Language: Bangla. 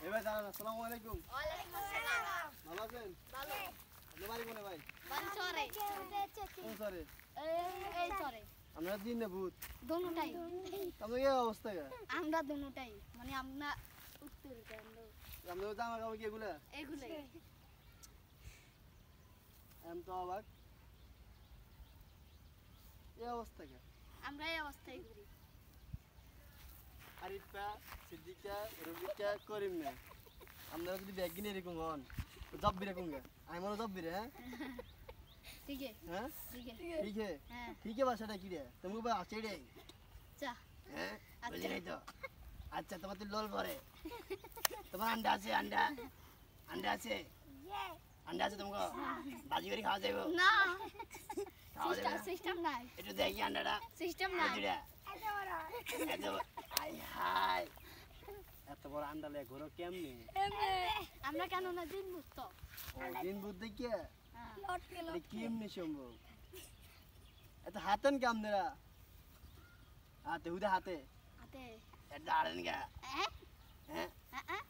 ভাই দাঁড়ান, আসসালামু আলাইকুম। ওয়ালাইকুম আসসালাম। ভালো আছেন? ভালো। আপনার বাড়ি কোনে ভাই? বাড়ি চরে। কোন শহরে? এই চরে। আমরা জিন না ভূত? দোনোটাই। আপনার কি অবস্থা কে? আমরা দোনোটাই। মানে আমরা উত্তর কেন্দ্র। আপনার জামা কাপড় কি এগুলা? এগুলাই। আমি তো অবাক। এই অবস্থা কে? আমরা এই অবস্থায় ঘুরি। আরিফা, সিদ্দিকা, রবিকা, করিম না। আপনারা যদি ব্যাগ কিনে এরকম হন, তো জব্বি রকম গে। আমি মনে জব্বি রে, হ্যাঁ? ঠিক है হ্যাঁ? ठीक है ঠিক হে? হ্যাঁ ঠিক হে বাসাটা কি রে? তুমি ভাই আছে রে? যা হ্যাঁ? আচ্ছা। বুঝি নাই তো? আচ্ছা, তোমার তো লোল ভরে। তোমার আন্ডা আছে, আন্ডা? আন্ডা আছে? আন্ডা আছে তোমাকে? বাজি করে খাওয়া যাবে? না খাওয়া যাবে না? সিস্টেম নাই একটু দেখি আন্ডাটা। সিস্টেম নাই বুঝিরা? এত বড়- আই হাই। এত বড় আন্ডা লে ঘোরো কেমনে? আমরা কেন না দিন মুক্ত ও, দিন বুদ্ধি কে? লট এটা কেমনে সম্ভব? এত হাতেন কে আপনারা? হাতে হুদে হাতে হাতে এটা আড়েন গা হ্যাঁ হ্যাঁ হ্যাঁ